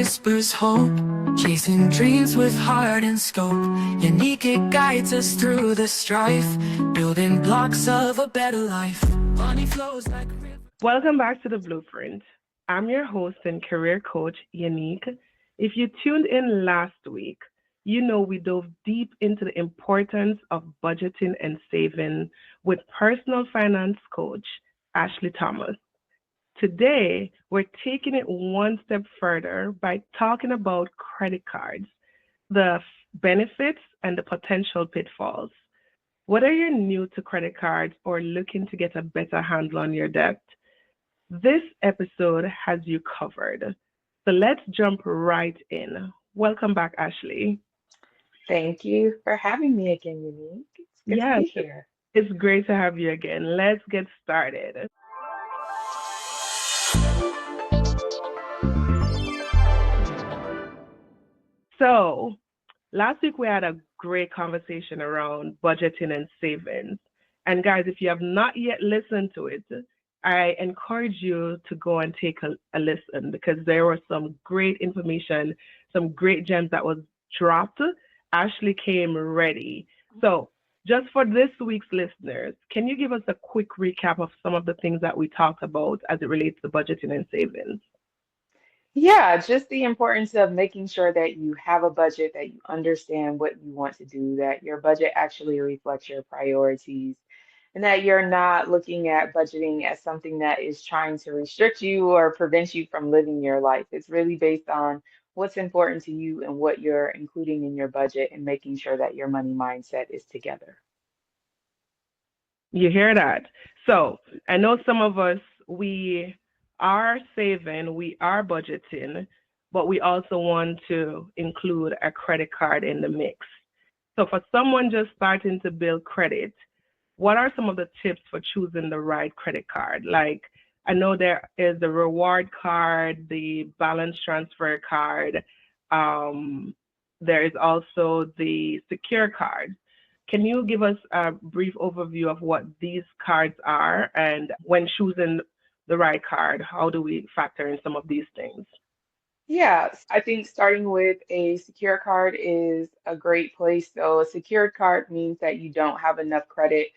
whispers hope, chasing dreams with heart and scope. Unique, it guides us through the strife, building blocks of a better life. Money flows like a river. Welcome back to The Blueprint. I'm your host and career coach, Unique. If you tuned in last week, you know we dove deep into the importance of budgeting and saving with personal finance coach, Ashley Thomas. Today, we're taking it one step further by talking about credit cards, the benefits and the potential pitfalls. Whether you're new to credit cards or looking to get a better handle on your debt, this episode has you covered. So let's jump right in. Welcome back, Ashley. Thank you for having me again, Unique. It's good to Yes, be here. it's great to have you again. Let's get started. So, last week we had a great conversation around budgeting and savings. And guys, if you have not yet listened to it, I encourage you to go and take a listen because there was some great information, some great gems that was dropped. Ashley came ready. So, just for this week's listeners, can you give us a quick recap of some of the things that we talked about as it relates to budgeting and savings? Yeah, just the importance of making sure that you have a budget, that you understand what you want to do, that your budget actually reflects your priorities, and that you're not looking at budgeting as something that is trying to restrict you or prevent you from living your life. It's really based on what's important to you and what you're including in your budget and making sure that your money mindset is together. You hear that? So I know some of us, we are saving, we are budgeting, but we also want to include a credit card in the mix. So for someone just starting to build credit, what are some of the tips for choosing the right credit card? Like, I know there is the reward card, the balance transfer card. Um, there is also the secure card. Can you give us a brief overview of what these cards are and when choosing the right card, how do we factor in some of these things? Yeah, I think starting with a secure card is a great place. So a secured card means that you don't have enough credit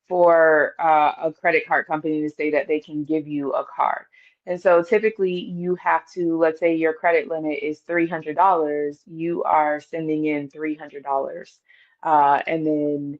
for a credit card company to say that they can give you a card. And so typically you have to, let's say your credit limit is $300, you are sending in $300. And then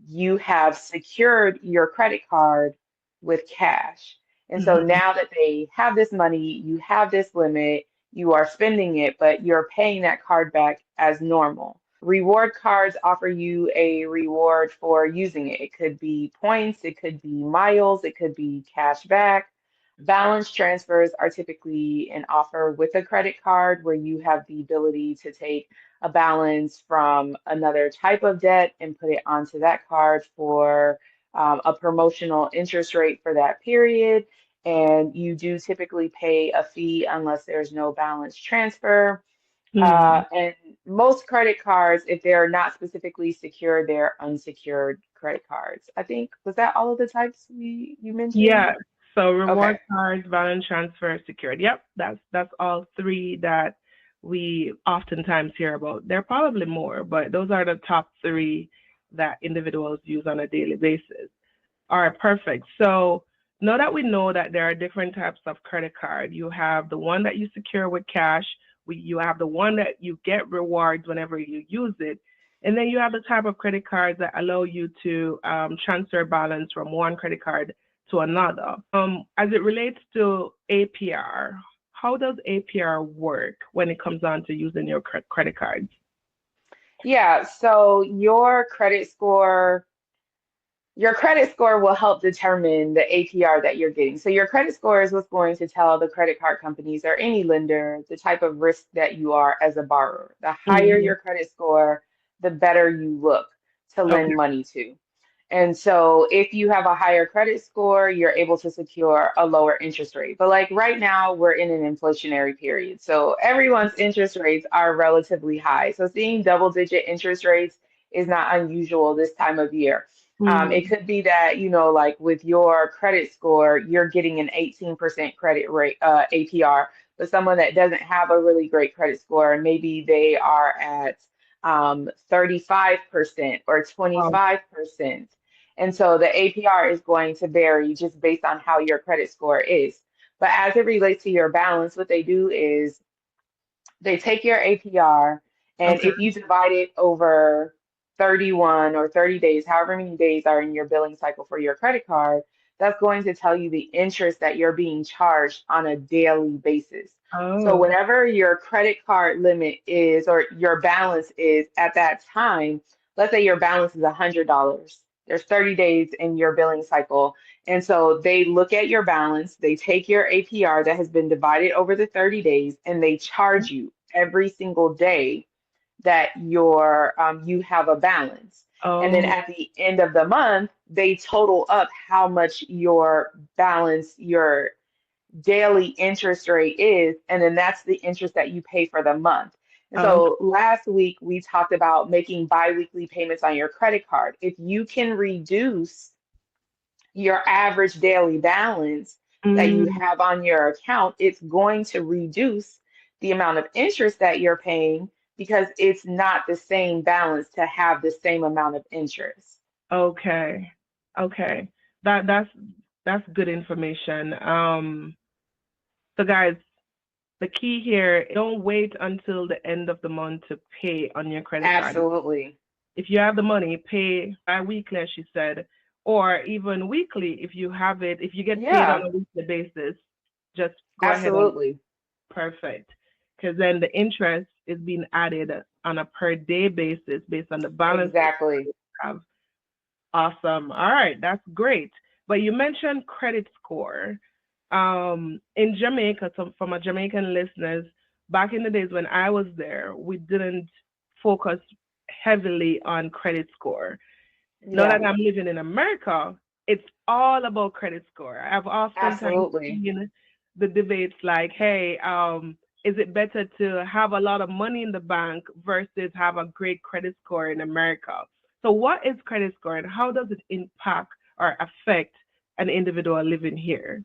you have secured your credit card with cash. And so Mhm. now that they have this money, you have this limit, you are spending it, but you're paying that card back as normal. Reward cards offer you a reward for using it. It could be points, it could be miles, it could be cash back. Balance transfers are typically an offer with a credit card where you have the ability to take a balance from another type of debt and put it onto that card for a promotional interest rate for that period. And you do typically pay a fee unless there's no balance transfer. Mm. And most credit cards, if they're not specifically secure, they're unsecured credit cards. I think, was that all of the types you mentioned? Yeah. So Okay. reward cards, balance transfer, secured. Yep, that's all three that we oftentimes hear about. There are probably more, but those are the top three that individuals use on a daily basis. All right, perfect. So now that we know that there are different types of credit card, you have the one that you secure with cash, you have the one that you get rewards whenever you use it, and then you have the type of credit cards that allow you to transfer balance from one credit card to another. As it relates to APR, how does APR work when it comes on to using your credit cards? Yeah, so your credit score will help determine the APR that you're getting. So your credit score is what's going to tell the credit card companies or any lender the type of risk that you are as a borrower. The higher Hmm. your credit score, the better you look to Okay. lend money to. And so if you have a higher credit score, you're able to secure a lower interest rate. But like right now, we're in an inflationary period. So everyone's interest rates are relatively high. So seeing double-digit interest rates is not unusual this time of year. It Mm. could be that, like with your credit score, you're getting an 18% credit rate APR, but someone that doesn't have a really great credit score, maybe they are at 35% or Wow. 25%. And so the APR is going to vary just based on how your credit score is. But as it relates to your balance, what they do is they take your APR, and Okay. if you divide it over 31 or 30 days, however many days are in your billing cycle for your credit card, that's going to tell you the interest that you're being charged on a daily basis. So Oh. whatever your credit card limit is or your balance is at that time, let's say your balance is $100. There's 30 days in your billing cycle. And so they look at your balance, they take your APR that has been divided over the 30 days, and they charge you every single day that you have a balance. And then Oh. at the end of the month, they total up how much your balance, your daily interest rate is, and then that's the interest that you pay for the month. And Okay. so last week we talked about making biweekly payments on your credit card. If you can reduce your average daily balance that you Mm, have on your account, it's going to reduce the amount of interest that you're paying because it's not the same balance to have the same amount of interest. okay. Okay. That's good information. So guys, the key here, don't wait until the end of the month to pay on your credit card. Absolutely. If you have the money, pay bi-weekly, as she said, or even weekly if you have it. If you get paid on Yeah, a weekly basis, just go ahead and absolutely. perfect. Because then the interest is being added on a per day basis based on the balance that Exactly. you have. Awesome. All right, that's great. But you mentioned credit score. In Jamaica, so for my Jamaican listeners, back in the days when I was there, we didn't focus heavily on credit score. Now Yeah, that I'm living in America, it's all about credit score. I've oftentimes absolutely. seen the debates like, hey, is it better to have a lot of money in the bank versus have a great credit score in America? So, what is credit score and how does it impact or affect an individual living here?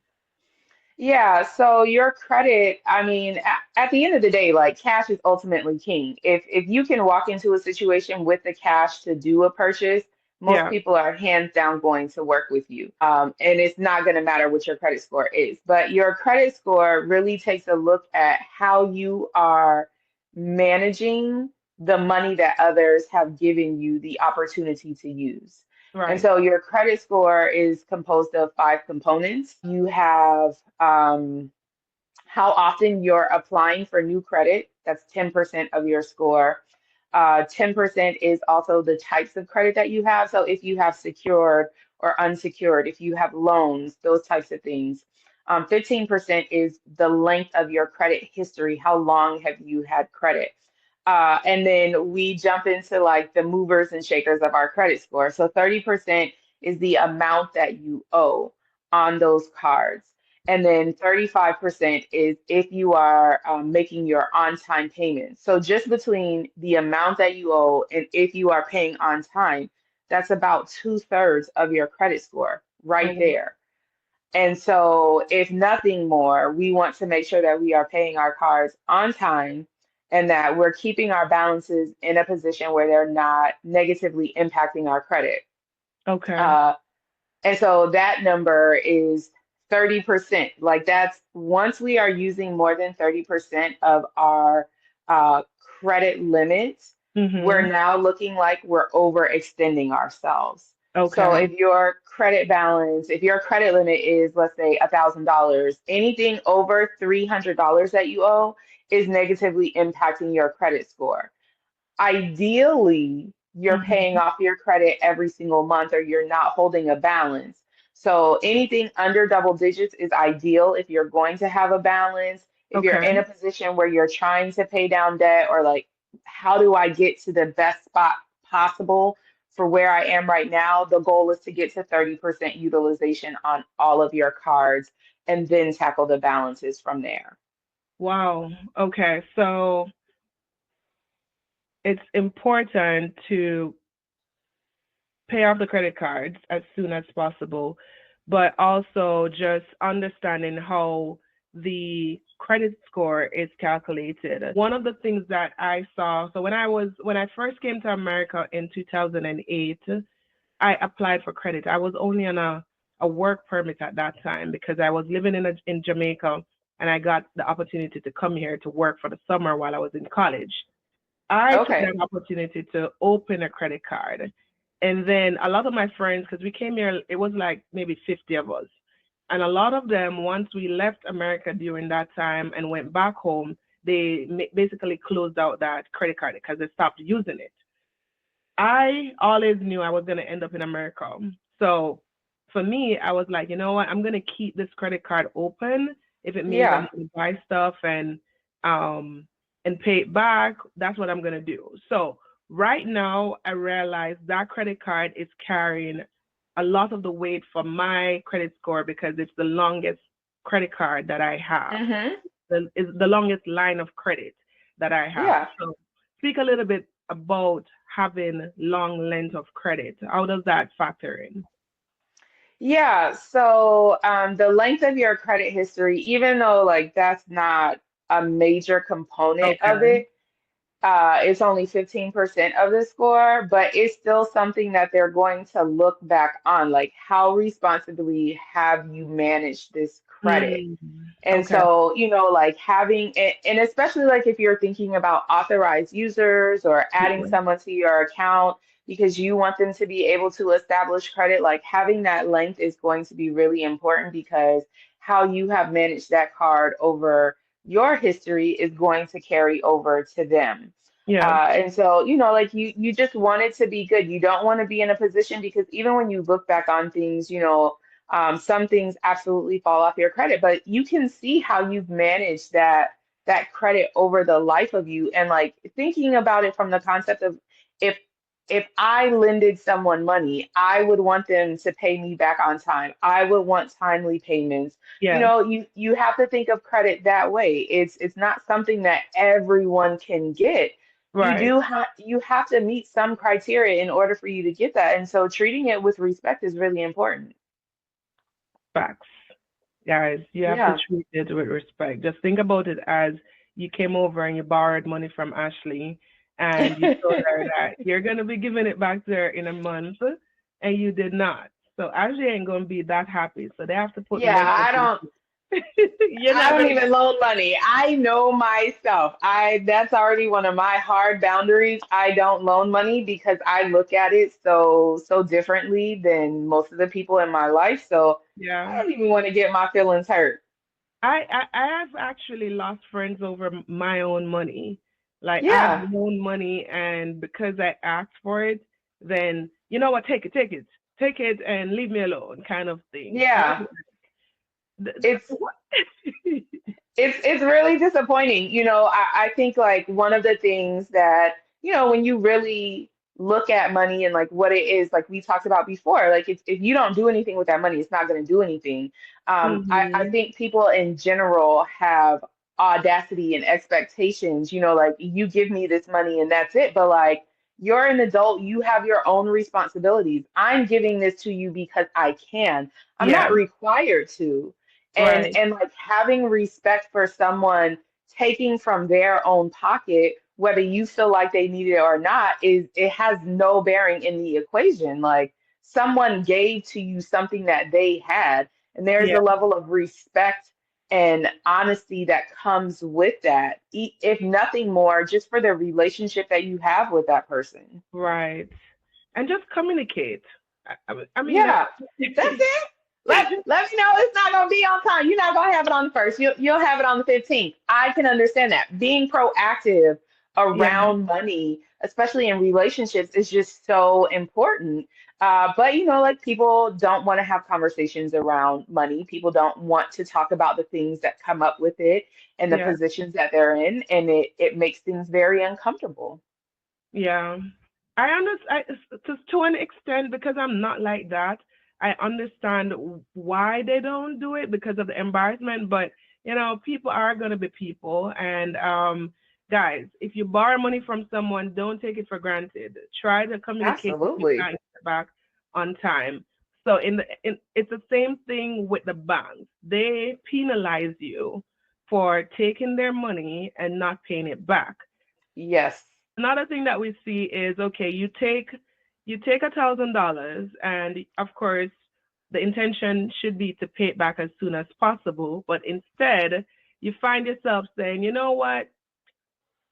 Yeah, so your credit, I mean, at the end of the day, like cash is ultimately king. If you can walk into a situation with the cash to do a purchase, most Yeah, people are hands down going to work with you. And it's not going to matter what your credit score is. But your credit score really takes a look at how you are managing the money that others have given you the opportunity to use. And right. so your credit score is composed of five components. You have how often you're applying for new credit. That's 10% of your score. 10% is also the types of credit that you have. So if you have secured or unsecured, if you have loans, those types of things. 15% is the length of your credit history. How long have you had credit? And then we jump into like the movers and shakers of our credit score. So 30% is the amount that you owe on those cards. And then 35% is if you are making your on-time payments. So just between the amount that you owe and if you are paying on time, that's about two-thirds of your credit score right Oh, there. And so, if nothing more, we want to make sure that we are paying our cards on time and that we're keeping our balances in a position where they're not negatively impacting our credit. okay. Uh, and so that number is 30%. Like that's once we are using more than 30% of our credit limits, we're Mm-hmm. now looking like we're overextending ourselves. So Okay. if your credit balance, if your credit limit is, let's say, $1,000, anything over $300 that you owe is negatively impacting your credit score. Ideally, you're paying Mm-hmm. off your credit every single month or you're not holding a balance. So anything under double digits is ideal if you're going to have a balance. If you're Okay. in a position where you're trying to pay down debt or like, how do I get to the best spot possible for where I am right now? The goal is to get to 30% utilization on all of your cards and then tackle the balances from there. Wow. Okay. So it's important to pay off the credit cards as soon as possible, but also just understanding how the credit score is calculated. One of the things that I saw, so when I first came to America in 2008, I applied for credit. I was only on a work permit at that time because I was living in Jamaica, and I got the opportunity to come here to work for the summer while I was in college. I took Okay. that opportunity to open a credit card. And then a lot of my friends, because we came here, it was like maybe 50 of us. And a lot of them, once we left America during that time and went back home, they basically closed out that credit card because they stopped using it. I always knew I was going to end up in America. So for me, I was like, you know what? I'm going to keep this credit card open. If it means I'm Yeah. going to buy stuff um and pay it back, that's what I'm going to do. So right now, I realize that credit card is carrying a lot of the weight for my credit score because it's the longest credit card that I have. Mm-hmm. It's the longest line of credit that I have. Yeah. So speak a little bit about having long length of credit. How does that factor in? Yeah, so the length of your credit history, even though like that's not a major component of Okay. it, it's only 15% of the score, but it's still something that they're going to look back on, like how responsibly have you managed this credit? Mm, And okay. so, like having, and especially like if you're thinking about authorized users or adding Yeah. someone to your account because you want them to be able to establish credit, like having that length is going to be really important because how you have managed that card over your history is going to carry over to them. Yes. And so, like you just want it to be good. You don't want to be in a position because even when you look back on things, some things absolutely fall off your credit, but you can see how you've managed that credit over the life of you. And like thinking about it from the concept of if if I lended someone money, I would want them to pay me back on time. I would want timely payments. Yes. You have to think of credit that way. It's not something that everyone can get. Right. You have to meet some criteria in order for you to get that. And so treating it with respect is really important. Facts. Guys, you have to Yeah. treat it with respect. Just think about it as you came over and you borrowed money from Ashley and you told her that you're going to be giving it back to her in a month and you did not. So Ashley ain't going to be that happy. So they have to put Yeah, measures in place. You're I not don't going to. even loan money. I know myself. That's already one of my hard boundaries. I don't loan money because I look at it so differently than most of the people in my life. So I Yeah. don't even want to get my feelings hurt. I have actually lost friends over my own money. Like I've Yeah. loaned money, and because I asked for it, then you know what? Take it, and leave me alone, kind of thing. And Yeah. It's what? it's really disappointing. I think like one of the things that, when you really look at money and like what it is, like we talked about before, like if you don't do anything with that money, it's not going to do anything. I Hmm. think people in general have audacity and expectations, like you give me this money and that's it. But like you're an adult, you have your own responsibilities. I'm giving this to you because I can. I'm Yeah. not required to and Right. and like having respect for someone taking from their own pocket whether you feel like they need it or not is it has no bearing in the equation. Like someone gave to you something that they had and there's Yeah. a level of respect and honesty that comes with that, if nothing more just for the relationship that you have with that person. Right. And just communicate. I mean that. Yeah, that's it. Let me know it's not gonna be on time. You're not gonna have it on the first. You'll have it on the 15th. I can understand that. Being proactive Yeah. around money, especially in relationships, is just so important. But like people don't want to have conversations around money. People don't want to talk about the things that come up with it and the Yeah. positions that they're in, and it makes things very uncomfortable. Yeah, I understand to an extent because I'm not like that. I understand why they don't do it because of the embarrassment, but people are gonna be people, and guys, if you borrow money from someone, don't take it for granted. Try to communicate with your Absolutely. bank back on time. So it's the same thing with the banks. They penalize you for taking their money and not paying it back. Yes. Another thing that we see is, okay, you take $1,000, and of course the intention should be to pay it back as soon as possible, but instead you find yourself saying, you know what,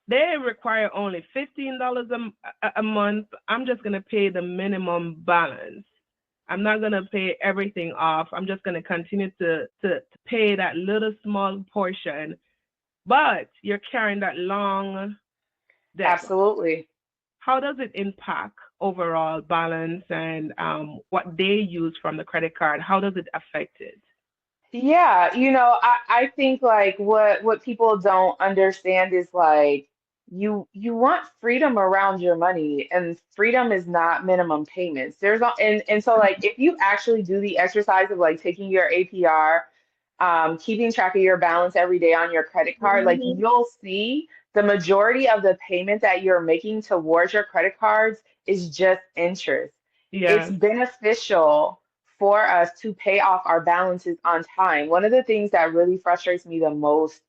they require only $15 a month. I'm just going to pay the minimum balance. I'm not going to pay everything off. I'm just going to continue to pay that little small portion, but you're carrying that long debt. Absolutely. How does it impact overall balance and what they use from the credit card? How does it affect it? Yeah, I think like what people don't understand is like you want freedom around your money, and freedom is not minimum payments. And so like if you actually do the exercise of like taking your APR, keeping track of your balance every day on your credit card, like Mhm. you'll see the majority of the payment that you're making towards your credit cards is just interest. It's Yeah. beneficial for us to pay off our balances on time. One of the things that really frustrates me the most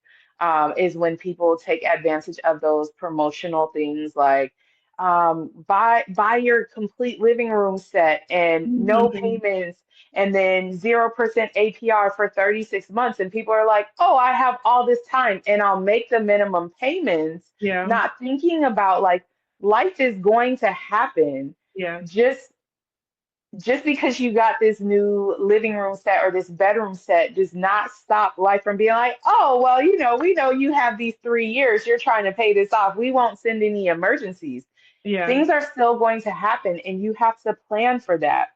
is when people take advantage of those promotional things like buy your complete living room set and no Mhm. payments and then 0% APR for 36 months. And people are like, oh, I have all this time and I'll make the minimum payments, Yeah. not thinking about like life is going to happen. Yeah. Just just because you got this new living room set or this bedroom set does not stop life from being like, oh, well, we know you have these 3 years, you're trying to pay this off. We won't send any emergencies. Yeah. Things are still going to happen, and you have to plan for that.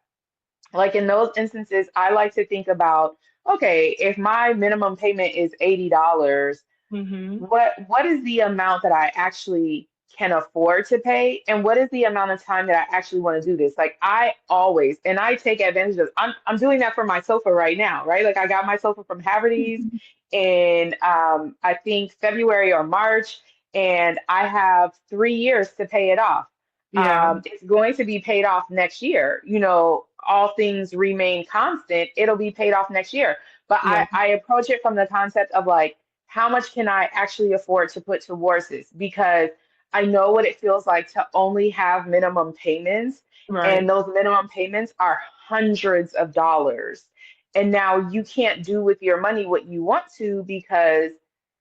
Like in those instances, I like to think about, okay, if my minimum payment is $80, Mhm. what is the amount that I actually can afford to pay, and what is the amount of time that I actually want to do this? Like I always, and I take advantage of, I'm doing that for my sofa right now, right? Like I got my sofa from Haverty's in I think February or March, and I have 3 years to pay it off. Yeah. It's going to be paid off next year. All things remain constant, it'll be paid off next year. But Yeah. I approach it from the concept of like, how much can I actually afford to put towards this? Because I know what it feels like to only have minimum payments, and Right. those minimum payments are hundreds of dollars. And now you can't do with your money what you want to because,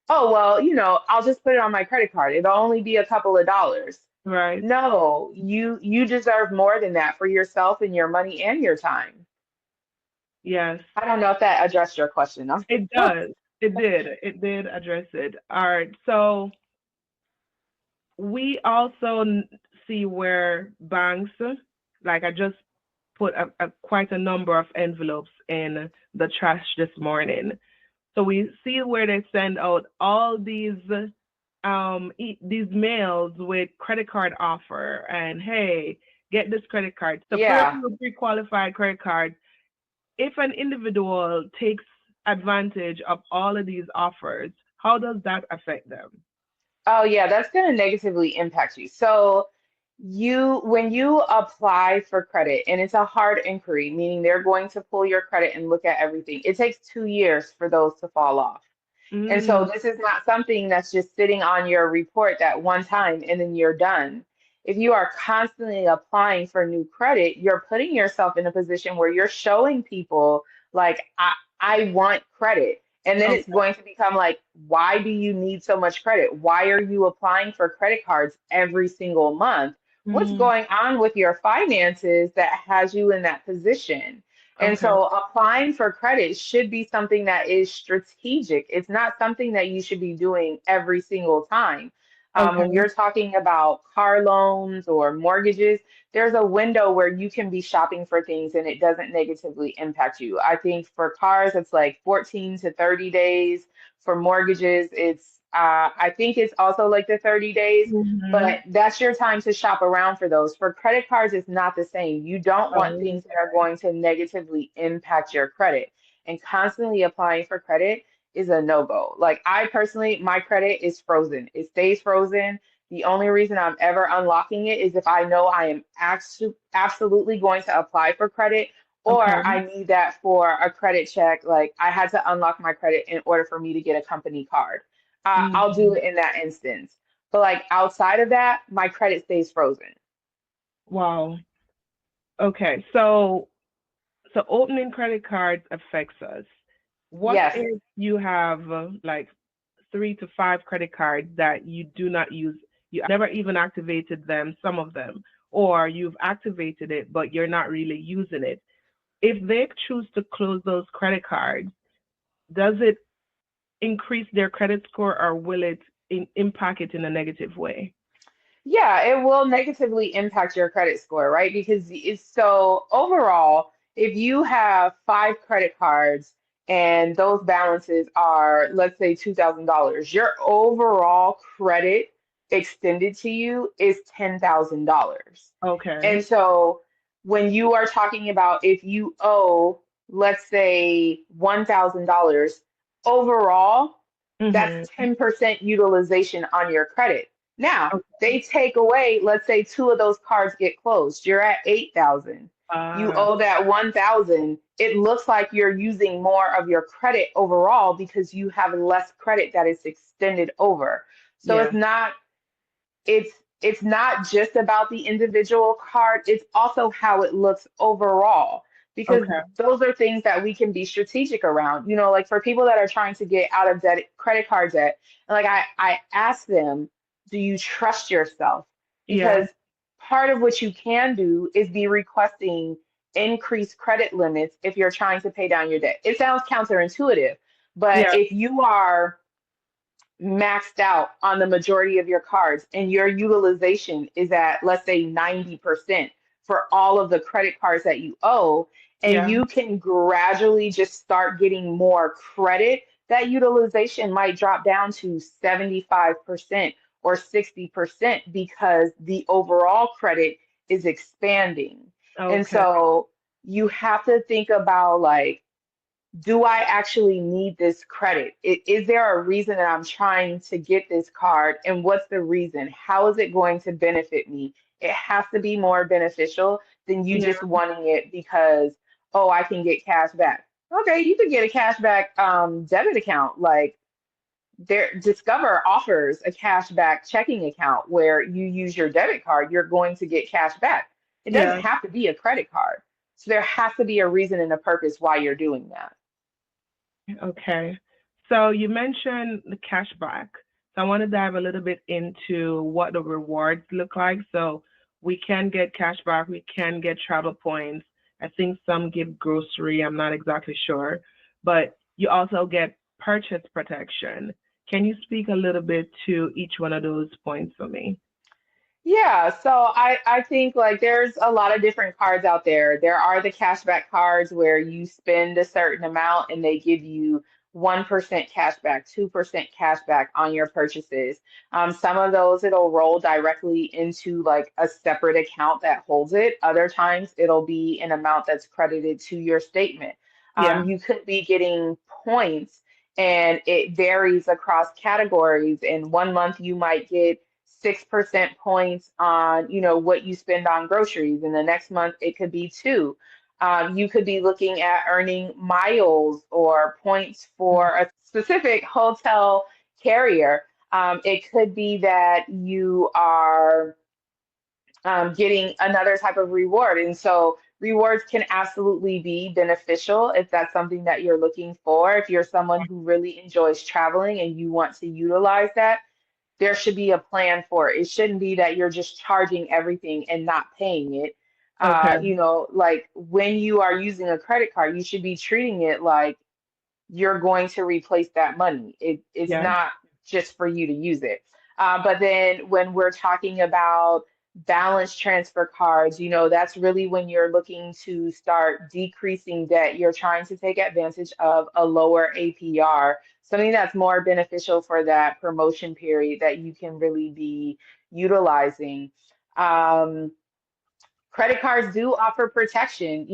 oh, well, I'll just put it on my credit card. It'll only be a couple of dollars. Right. No, you deserve more than that for yourself and your money and your time. Yes. I don't know if that addressed your question. It does. It did. It did address it. All right. So we also see where banks, like I just put quite a number of envelopes in the trash this morning. So we see where they send out all these mails with credit card offer and hey, get this credit card. So person Yeah. with pre-qualified credit card, if an individual takes advantage of all of these offers, how does that affect them? Oh yeah, that's going to negatively impact you. So when you apply for credit, and it's a hard inquiry, meaning they're going to pull your credit and look at everything. It takes 2 years for those to fall off. And so Mm, this is not something that's just sitting on your report that one time and then you're done. If you are constantly applying for new credit, you're putting yourself in a position where you're showing people like I want credit. And then it's okay. going to become like, why do you need so much credit? Why are you applying for credit cards every single month? What's Mm, going on with your finances that has you in that position? And okay. so applying for credit should be something that is strategic. It's not something that you should be doing every single time. When Okay. you're talking about car loans or mortgages, there's a window where you can be shopping for things and it doesn't negatively impact you. I think for cars, it's like 14 to 30 days. For mortgages, I think it's also like the 30 days, Hmm. but that's your time to shop around for those. For credit cards, it's not the same. You don't want Oh, things that are going to negatively impact your credit. And constantly applying for credit is a no-go. Like I personally, my credit is frozen. It stays frozen. The only reason I'm ever unlocking it is if I know I am absolutely going to apply for credit, or Okay. I need that for a credit check. Like I had to unlock my credit in order for me to get a company card. I'll do Mhm. it in that instance. But like outside of that, my credit stays frozen. Wow. Okay. So opening credit cards affects us. What Yes. if you have like 3 to 5 credit cards that you do not use? You never even activated them, some of them, or you've activated it, but you're not really using it. If they choose to close those credit cards, does it increase their credit score or will it impact it in a negative way? Yeah, it will negatively impact your credit score, right? Because it's so overall, if you have 5 credit cards and those balances are, let's say, $2,000, your overall credit extended to you is $10,000. Okay. And so when you are talking about if you owe, let's say, $1,000 overall, that's Mm-hmm. 10% utilization on your credit. Now, Okay. they take away, let's say two of those cards get closed. You're at 8,000. You Uh, owe that 1,000. It looks like you're using more of your credit overall because you have less credit that is extended over. So yeah. it's not just about the individual card, it's also how it looks overall because Okay. those are things that we can be strategic around. Like for people that are trying to get out of debt, credit card debt, and like I ask them, do you trust yourself? Yeah. Because part of what you can do is be requesting increased credit limits if you're trying to pay down your debt. It sounds counterintuitive, but Yeah. if you are maxed out on the majority of your cards and your utilization is at, let's say, 90% for all of the credit cards that you owe, and Yeah. you can gradually just start getting more credit, that utilization might drop down to 75% or 60% because the overall credit is expanding. And Okay. so you have to think about like, do I actually need this credit? Is there a reason that I'm trying to get this card? And what's the reason? How is it going to benefit me? It has to be more beneficial than you Yeah. just wanting it because, oh, I can get cash back. Okay, you could get a cash back debit account. Like there, Discover offers a cash back checking account where you use your debit card, you're going to get cash back. It doesn't Yeah. have to be a credit card. So there has to be a reason and a purpose why you're doing that. Okay. So you mentioned the cashback. So I want to dive a little bit into what the rewards look like. So we can get cashback, we can get travel points. I think some give grocery, I'm not exactly sure. But you also get purchase protection. Can you speak a little bit to each one of those points for me? Yeah, so I think like there's a lot of different cards out there. There are the cashback cards where you spend a certain amount and they give you 1% cashback, 2% cashback on your purchases. Some of those it'll roll directly into like a separate account that holds it. Other times it'll be an amount that's credited to your statement. Yeah. You could be getting points and it varies across categories. In one month you might get 6% points on, what you spend on groceries. And the next month it could be two. You could be looking at earning miles or points for a specific hotel carrier. It could be that you are getting another type of reward. And so rewards can absolutely be beneficial if that's something that you're looking for. If you're someone who really enjoys traveling and you want to utilize that, there should be a plan for it. It shouldn't be that you're just charging everything and not paying it. Okay. Like when you are using a credit card, you should be treating it like you're going to replace that money. It's Yeah. not just for you to use it. But then when we're talking about balance transfer cards, that's really when you're looking to start decreasing debt. You're trying to take advantage of a lower APR, something that's more beneficial for that promotion period that you can really be utilizing. Um, Credit cards do offer protection.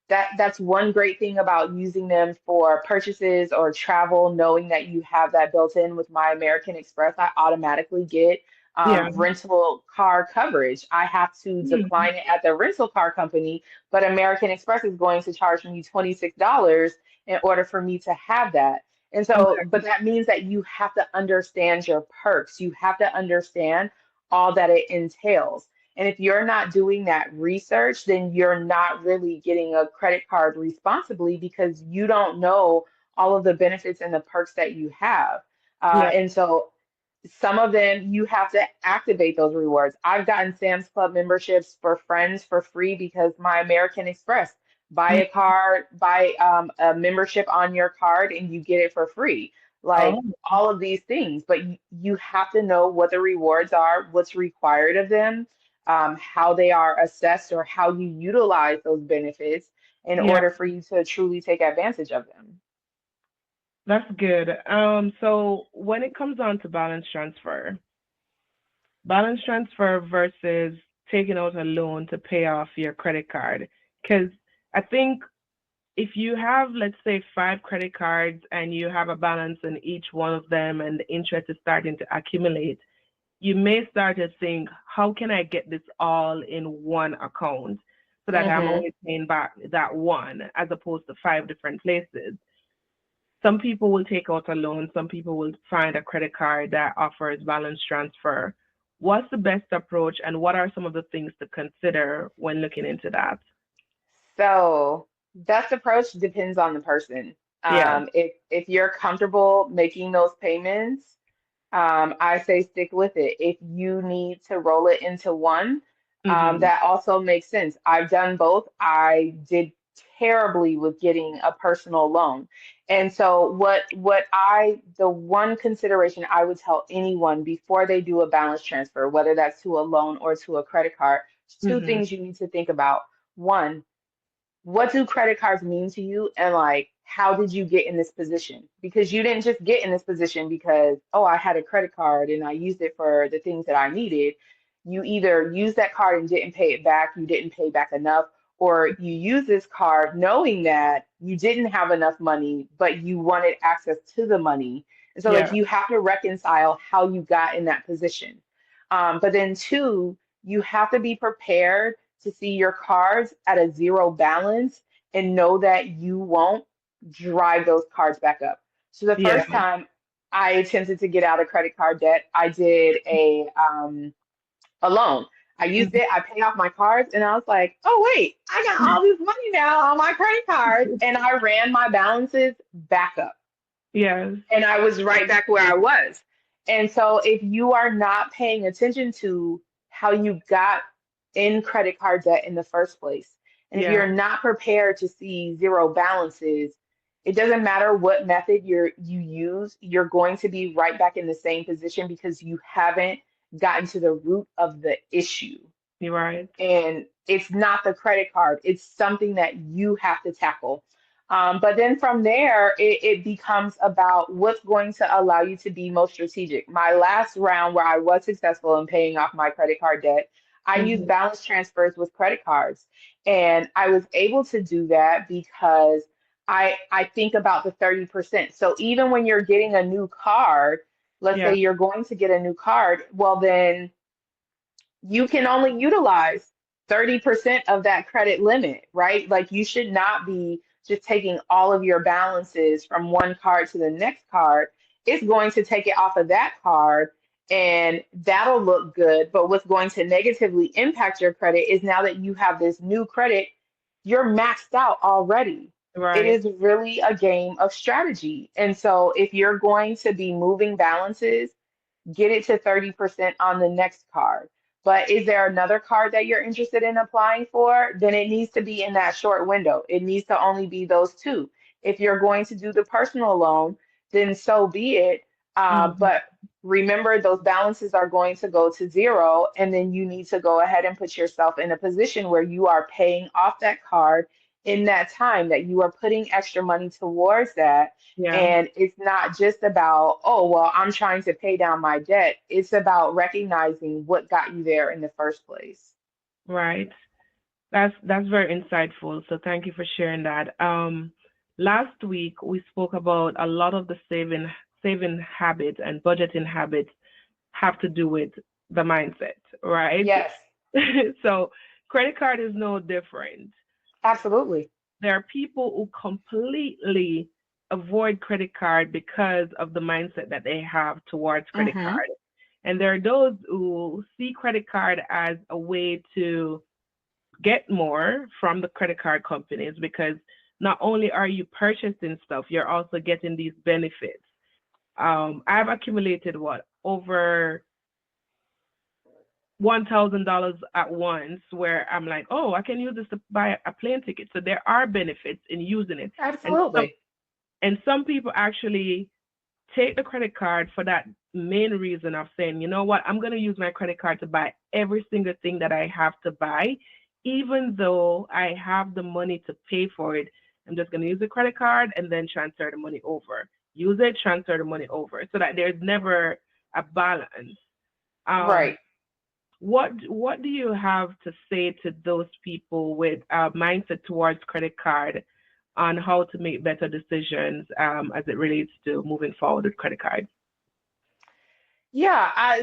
That's one great thing about using them for purchases or travel, knowing that you have that built in with my American Express. I automatically get Yeah. rental car coverage. I have to Hmm. decline it at the rental car company, but American Express is going to charge me $26 in order for me to have that. And so, Okay. but that means that you have to understand your perks. You have to understand all that it entails. And if you're not doing that research, then you're not really getting a credit card responsibly because you don't know all of the benefits and the perks that you have. Yeah. And so some of them you have to activate those rewards. I've gotten Sam's Club memberships for friends for free because my American Express buy Mm. a card, buy a membership on your card, and you get it for free. Oh, Like all of these things, but you have to know what the rewards are, what's required of them, how they are assessed, or how you utilize those benefits in yeah. order for you to truly take advantage of them. That's good. So when it comes on to balance transfer versus taking out a loan to pay off your credit card, because I think if you have, let's say, five credit cards and you have a balance in each one of them and the interest is starting to accumulate, you may start to think, how can I get this all in one account so that I'm Hmm. only paying back that one as opposed to five different places? Some people will take out a loan, some people will find a credit card that offers balance transfer. What's the best approach and what are some of the things to consider when looking into that? So best approach depends on the person. Yeah. If you're comfortable making those payments, I say stick with it. If you need to roll it into one, Mm-hmm. that also makes sense. I've done both. I did terribly with getting a personal loan. And so the one consideration I would tell anyone before they do a balance transfer, whether that's to a loan or to a credit card, two Mm-hmm. things you need to think about. One, what do credit cards mean to you, and like how did you get in this position? Because you didn't just get in this position because, oh, I had a credit card and I used it for the things that I needed. You either used that card and didn't pay it back, you didn't pay back enough, or you use this card knowing that you didn't have enough money but you wanted access to the money. And so like Yeah. you have to reconcile how you got in that position. But then two, you have to be prepared to see your cards at a zero balance and know that you won't drive those cards back up. So the Yeah. first time I attempted to get out of credit card debt, I did a loan. I used Mhm. it, I paid off my cards, and I was like, oh wait, I got all this money now on my credit cards, and I ran my balances back up Yes. and I was right back where I was. And so if you are not paying attention to how you got in credit card debt in the first place, and if Yeah. you're not prepared to see zero balances, it doesn't matter what method you use, you're going to be right back in the same position because you haven't gotten to the root of the issue. You're right. And it's not the credit card, it's something that you have to tackle. But then from there, it becomes about what's going to allow you to be most strategic. My last round, where I was successful in paying off my credit card debt, I used Hmm. balance transfers with credit cards. And I was able to do that because I think about the 30%. So even when you're getting a new card, let's say Yeah. you're going to get a new card, well, then you can only utilize 30% of that credit limit, right? Like you should not be just taking all of your balances from one card to the next card. It's going to take it off of that card and that'll look good. But what's going to negatively impact your credit is now that you have this new credit, you're maxed out already. It Right. is really a game of strategy. And so if you're going to be moving balances, get it to 30% on the next card. But is there another card that you're interested in applying for? Then it needs to be in that short window. It needs to only be those two. If you're going to do the personal loan, then so be it. Hmm. But remember, those balances are going to go to zero, and then you need to go ahead and put yourself in a position where you are paying off that card in that time, that you are putting extra money towards that. Yeah. And it's not just about, oh, well, I'm trying to pay down my debt. It's about recognizing what got you there in the first place. Right. That's very insightful. So thank you for sharing that. Last week we spoke about a lot of the saving habits and budgeting habits have to do with the mindset, right? Yes, So credit card is no different. absolutely. There are people who completely avoid credit card because of the mindset that they have towards credit Hmm. card. And there are those who see credit card as a way to get more from the credit card companies because not only are you purchasing stuff, you're also getting these benefits. I've accumulated what over $1,000 at once where I'm like, oh, I can use this to buy a plane ticket. So there are benefits in using it. And Absolutely. some people actually take the credit card for that main reason of saying, you know what, I'm going to use my credit card to buy every single thing that I have to buy, even though I have the money to pay for it. I'm just going to use the credit card and then transfer the money over. Use it, transfer the money over, so that there's never a balance. Um, Right. what do you have to say to those people with a mindset towards credit card on how to make better decisions as it relates to moving forward with credit card? Yeah, I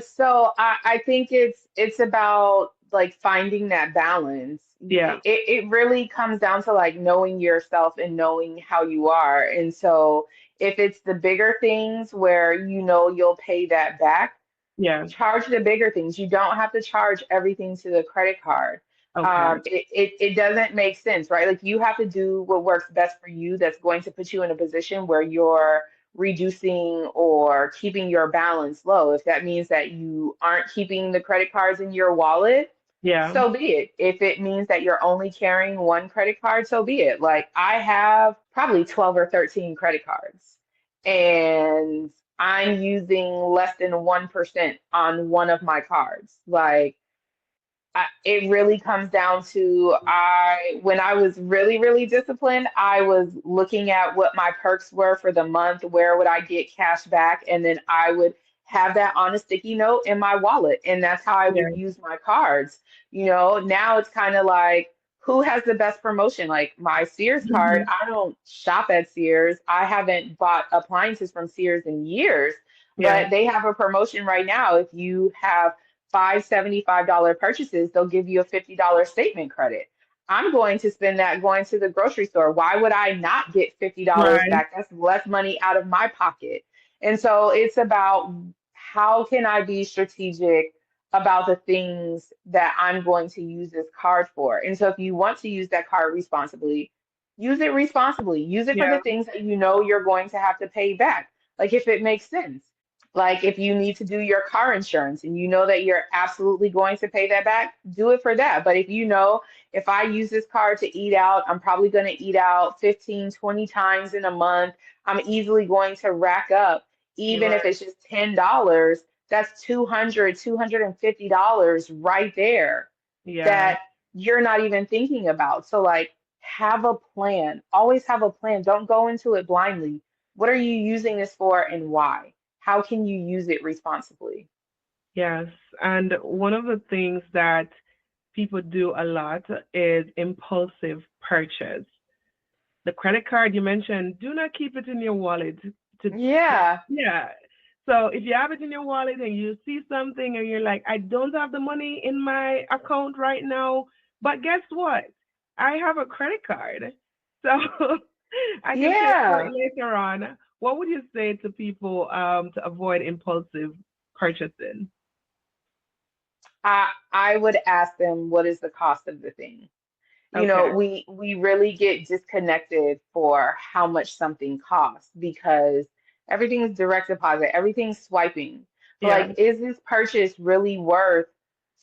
think it's about like finding that balance. Yeah, It really comes down to like knowing yourself and knowing how you are. And so if it's the bigger things where you know you'll pay that back, yeah, charge the bigger things. You don't have to charge everything to the credit card. okay, It doesn't make sense, right? Like you have to do what works best for you that's going to put you in a position where you're reducing or keeping your balance low. If that means that you aren't keeping the credit cards in your wallet, yeah, so be it. If it means that you're only carrying one credit card, so be it. Like I have probably 12 or 13 credit cards, and I'm using less than 1% on one of my cards. Like it really comes down to when I was really, really disciplined, I was looking at what my perks were for the month, where would I get cash back, and then I would have that on a sticky note in my wallet, and that's how I yeah, would use my cards. Now it's kind of like who has the best promotion? Like my Sears card, hmm, I don't shop at Sears. I haven't bought appliances from Sears in years, yeah, but they have a promotion right now. If you have $575 purchases, they'll give you a $50 statement credit. I'm going to spend that going to the grocery store. Why would I not get $50 right, back? That's less money out of my pocket. And so it's about how can I be strategic about the things that I'm going to use this card for. And so if you want to use that card responsibly, use it responsibly. Use it for yeah, the things that you know you're going to have to pay back. Like if it makes sense. Like if you need to do your car insurance and you know that you're absolutely going to pay that back, do it for that. But if you know if I use this card to eat out, I'm probably going to eat out 15, 20 times in a month. I'm easily going to rack up, you're even if right, it's just $10, that's $250 right there yeah, that you're not even thinking about. So like have a plan. Always have a plan. Don't go into it blindly. What are you using this for and why? How can you use it responsibly? yes. And one of the things that people do a lot is impulsive purchase. The credit card you mentioned, do not keep it in your wallet. To Yeah. Yeah. So if you have it in your wallet and you see something and you're like, I don't have the money in my account right now, but guess what? I have a credit card. So I can pay for it Yeah. later on. What would you say to people to avoid impulsive purchasing? I would ask them what is the cost of the thing. Okay. We really get disconnected for how much something costs because everything's direct deposit, everything's swiping. But Yeah. like, is this purchase really worth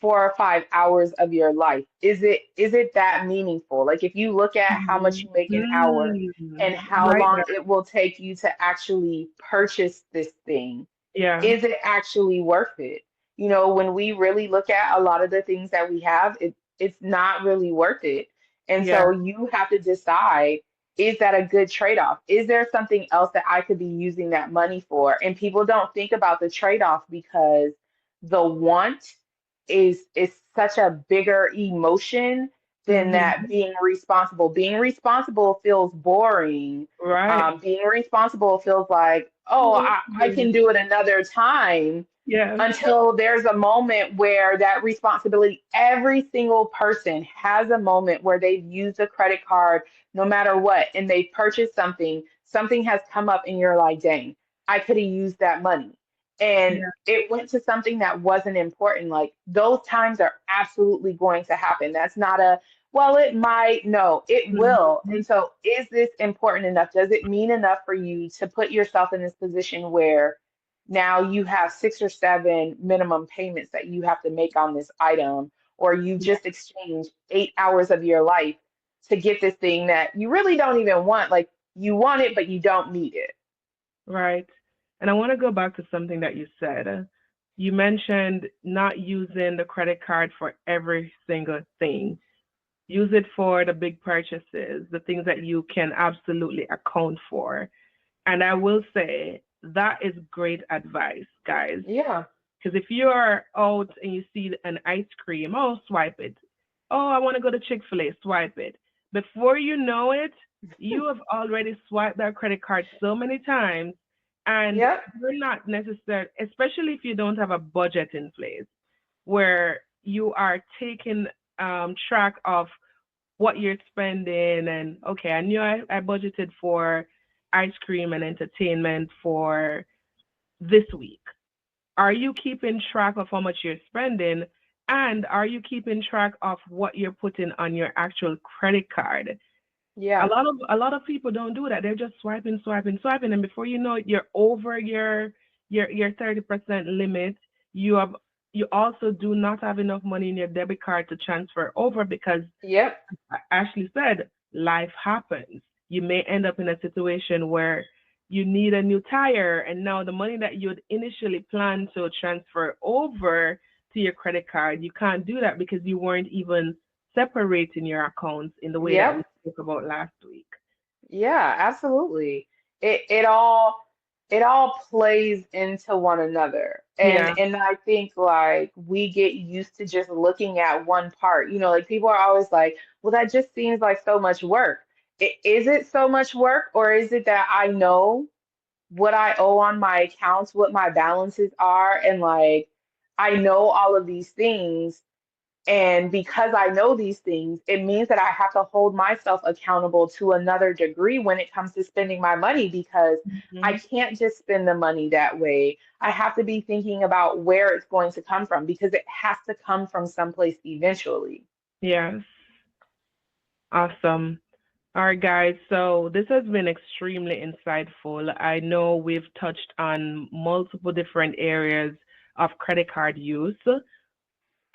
4 or 5 hours of your life? Is it that meaningful? Like if you look at how much you make an hour and how Right long there. it will take you to actually purchase this thing, Yeah. is it actually worth it? When we really look at a lot of the things that we have, it's not really worth it. And Yeah. so you have to decide, is that a good trade-off? Is there something else that I could be using that money for? And people don't think about the trade-off because the want is such a bigger emotion than that Hmm. being responsible. Being responsible feels boring. Right. Being responsible feels like, oh, I can do it another time. Yes. until there's a moment where that responsibility, every single person has a moment where they've used a credit card, no matter what, and they've purchased something, something has come up and you're like, dang, I could have used that money. And Yeah. it went to something that wasn't important. Like those times are absolutely going to happen. That's not a, well, it might, no, it will. Mhm. And so is this important enough? Does it mean enough for you to put yourself in this position where now you have 6 or 7 minimum payments that you have to make on this item, or you Yeah. just exchanged 8 hours of your life to get this thing that you really don't even want. Like you want it, but you don't need it. Right. And I want to go back to something that you said. You mentioned not using the credit card for every single thing. Use it for the big purchases, the things that you can absolutely account for. And I will say that is great advice, guys. Yeah. Because if you're out and you see an ice cream, oh, swipe it. Oh, I want to go to Chick-fil-A, swipe it. Before you know it, you have already swiped that credit card so many times, and Yep. you're not necessarily, especially if you don't have a budget in place, where you are taking track of what you're spending. And okay, I knew I budgeted for ice cream and entertainment for this week. Are you keeping track of how much you're spending? And are you keeping track of what you're putting on your actual credit card? A Yeah. lot of a lot of people don't do that. They're just swiping, swiping, swiping, and before you know it, you're over your 30% limit. You have you also do not have enough money in your debit card to transfer over because Yep. Ashley said, life happens. You may end up in a situation where you need a new tire, and now the money that you had initially planned to transfer over to your credit card, you can't do that because you weren't even separating your accounts in the way that we Yep. spoke about last week. Yeah, absolutely. It all plays into one another. And Yeah. and I think like we get used to just looking at one part. Like people are always like, well, that just seems like so much work. Is it so much work, or is it that I know what I owe on my accounts, what my balances are, and like I know all of these things, and because I know these things, it means that I have to hold myself accountable to another degree when it comes to spending my money because I Hmm. can't just spend the money that way. I have to be thinking about where it's going to come from because it has to come from someplace eventually. Yes. Awesome. All right, guys. So this has been extremely insightful. I know we've touched on multiple different areas of credit card use.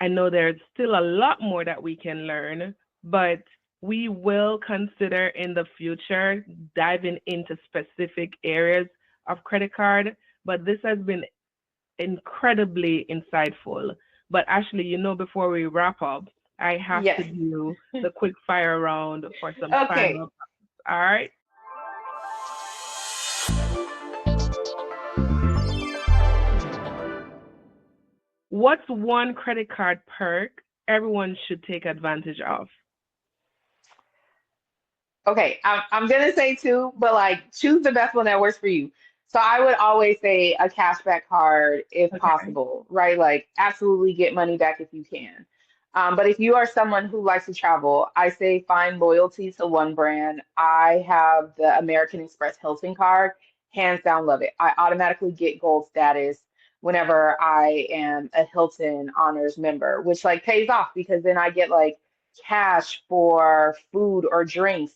I know there's still a lot more that we can learn, but we will consider in the future diving into specific areas of credit card. But this has been incredibly insightful. But actually, before we wrap up, I have to Yes. do the quick fire round for some Okay. final thoughts. All right. What's one credit card perk everyone should take advantage of? Okay, I'm gonna say two, but like choose the best one that works for you. So I would always say a cashback card if Okay. possible, right? Like absolutely get money back if you can. But if you are someone who likes to travel, I say find loyalty to one brand. I have the American Express Hilton card, hands down love it. I automatically get gold status whenever I am a Hilton Honors member, which like pays off because then I get like cash for food or drinks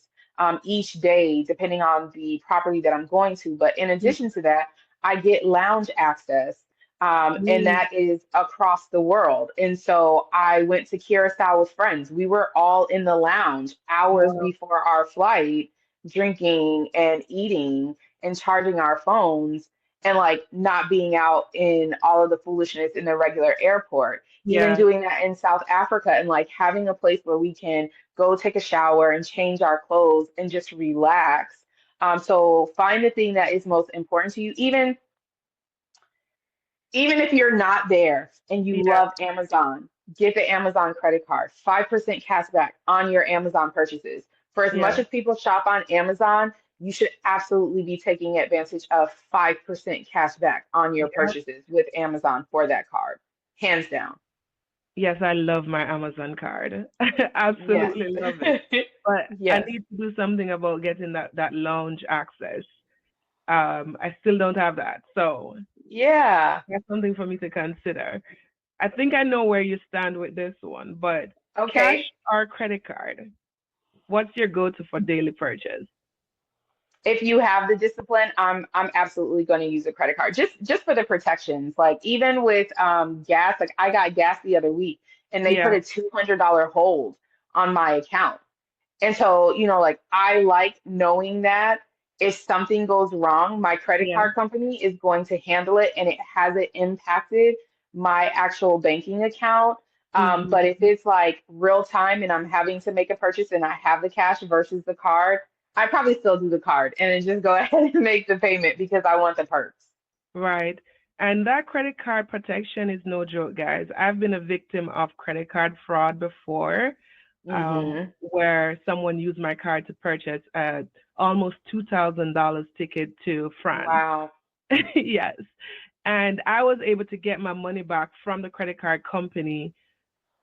each day, depending on the property that I'm going to. But in addition to that, I get lounge access, and Mm, that is across the world. And so I went to Curacao with friends. We were all in the lounge hours wow. before our flight, drinking and eating and charging our phones. And like not being out in all of the foolishness in the regular airport, even Yeah. doing that in South Africa and like having a place where we can go take a shower and change our clothes and just relax. So find the thing that is most important to you, even if you're not there and you Yeah. love Amazon, get the Amazon credit card, 5% cash back on your Amazon purchases. For as much Yeah. as people shop on Amazon, you should absolutely be taking advantage of 5% cash back on your Yep. purchases with Amazon for that card. Hands down. Yes, I love my Amazon card. Yes. Absolutely love it. But I Yes. need to do something about getting that lounge access. I still don't have that. So Yeah. that's something for me to consider. I think I know where you stand with this one, but cash Okay. or credit card? What's your go-to for daily purchase? If you have the discipline, I'm absolutely going to use a credit card just for the protections. Like even with gas, like I got gas the other week and they put Yeah, a $200 hold on my account. And so, like I like knowing that if something goes wrong, my credit yeah. card company is going to handle it and it hasn't impacted my actual banking account. But if Hmm. it's like real time and I'm having to make a purchase and I have the cash versus the card, I probably still do the card and then just go ahead and make the payment because I want the perks. Right. And that credit card protection is no joke, guys. I've been a victim of credit card fraud before, Hmm. where someone used my card to purchase a almost $2,000 ticket to France. Wow. Yes. And I was able to get my money back from the credit card company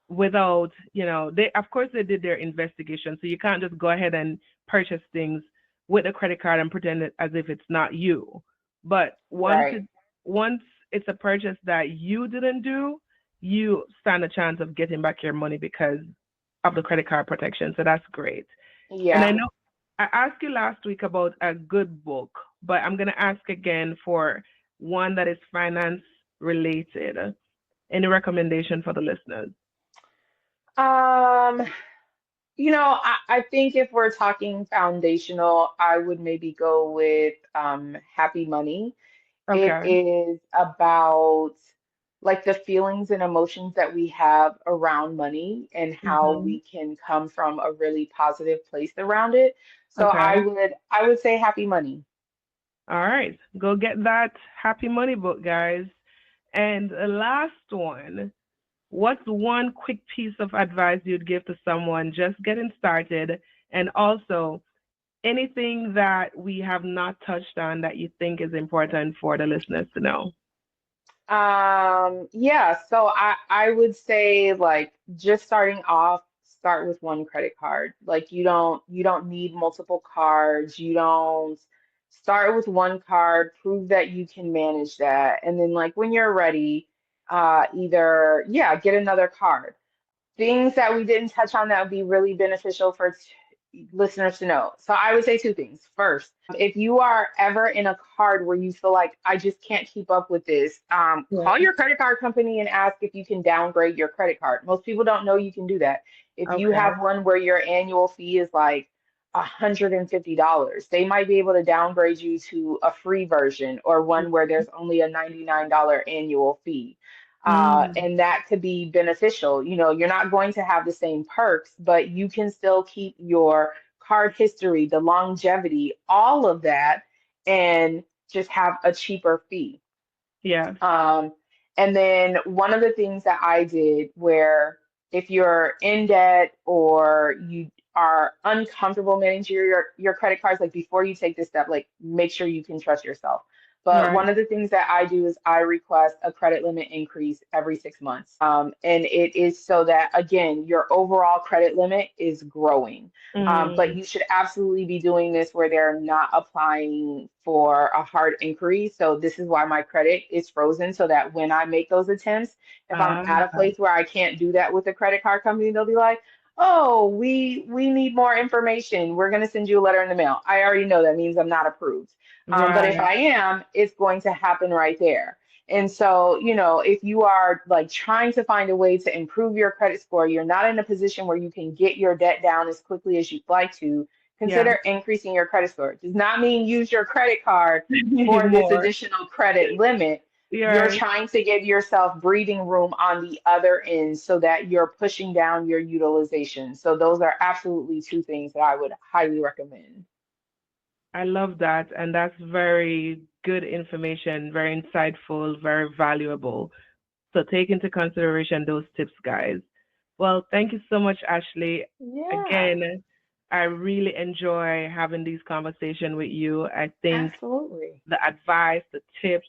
without, they, of course, they did their investigation. So you can't just go ahead and purchase things with a credit card and pretend it as if it's not you. But Right. once it's a purchase that you didn't do, you stand a chance of getting back your money because of the credit card protection. So that's great. And I Yeah. know I asked you last week about a good book, but I'm going to ask again for one that is finance related. Any recommendation for the listeners? Um, I think if we're talking foundational, I would maybe go with Happy Money. It Okay. is about like the feelings and emotions that we have around money and how Hmm. we can come from a really positive place around it. So Okay. I would say Happy Money. All right. Go get that Happy Money book, guys. And the last one, what's one quick piece of advice you'd give to someone just getting started? And also, anything that we have not touched on that you think is important for the listeners to know? Yeah, so I would say like just starting off, start with one credit card. Like you don't need multiple cards. You don't start with one card, prove that you can manage that. And then like when you're ready, either yeah, get another card. Things that we didn't touch on that would be really beneficial for listeners to know. So I would say two things. First, if you are ever in a card where you feel like I just can't keep up with this, Yeah. call your credit card company and ask if you can downgrade your credit card. Most people don't know you can do that. If you Okay. have one where your annual fee is like $150, they might be able to downgrade you to a free version or one where there's only a $99 annual fee. Mm, And that could be beneficial. You're not going to have the same perks, but you can still keep your card history, the longevity, all of that, and just have a cheaper fee. yeah. Um, and then one of the things that I did where if you're in debt or you are uncomfortable managing your credit cards, like before you take this step, like make sure you can trust yourself. But Right. one of the things that I do is I request a credit limit increase every 6 months. And it is so that, again, your overall credit limit is growing. But Mm, you should absolutely be doing this where they're not applying for a hard inquiry. So this is why my credit is frozen, so that when I make those attempts, if I'm ah, at a place where I can't do that with a credit card company, they'll be like, "Oh, we need more information. We're going to send you a letter in the mail." I already know that means I'm not approved. But if right. I am, it's going to happen right there. And so, if you are like trying to find a way to improve your credit score, you're not in a position where you can get your debt down as quickly as you'd like to, Yeah. consider increasing your credit score. It does not mean use your credit card for this More. additional credit limit. You're You're right. trying to give yourself breathing room on the other end so that you're pushing down your utilization. So those are absolutely two things that I would highly recommend. I love that. And that's very good information, very insightful, very valuable. So take into consideration those tips, guys. Well, thank you so much, Ashley. Yeah. Again, I really enjoy having these conversations with you. I think Absolutely. the advice, the tips,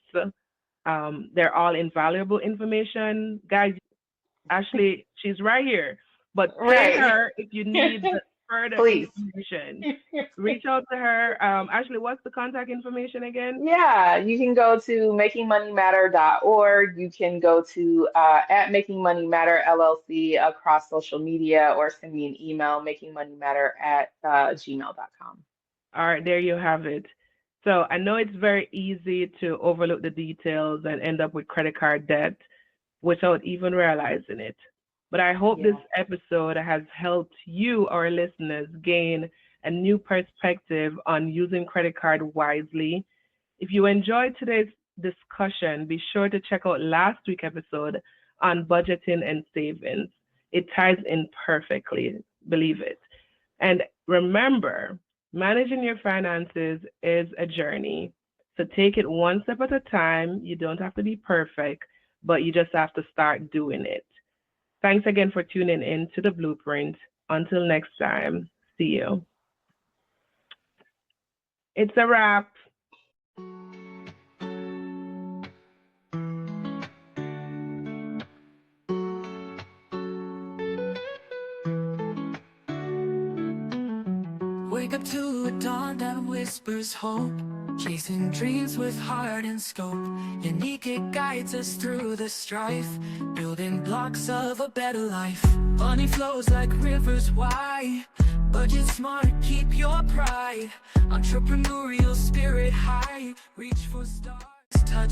they're all invaluable information. Guys, Ashley, she's right here. But pay Right. her if you need further Please. information. Reach out to her. Ashley, what's the contact information again? Yeah, you can go to makingmoneymatter.org. You can go to at Making Money Matter LLC across social media, or send me an email, makingmoneymatter at gmail.com. All right, there you have it. So I know it's very easy to overlook the details and end up with credit card debt without even realizing it. But I hope this Yeah. episode has helped you, our listeners, gain a new perspective on using credit card wisely. If you enjoyed today's discussion, be sure to check out last week's episode on budgeting and savings. It ties in perfectly, believe it. And remember, managing your finances is a journey. So take it one step at a time. You don't have to be perfect, but you just have to start doing it. Thanks again for tuning in to the Blueprint. Until next time, see you. It's a wrap. Wake up to a dawn that whispers hope, chasing dreams with heart and scope. Unique, it guides us through the strife, building blocks of a better life. Money flows like rivers wide, budget smart, keep your pride. Entrepreneurial spirit high, reach for stars, touch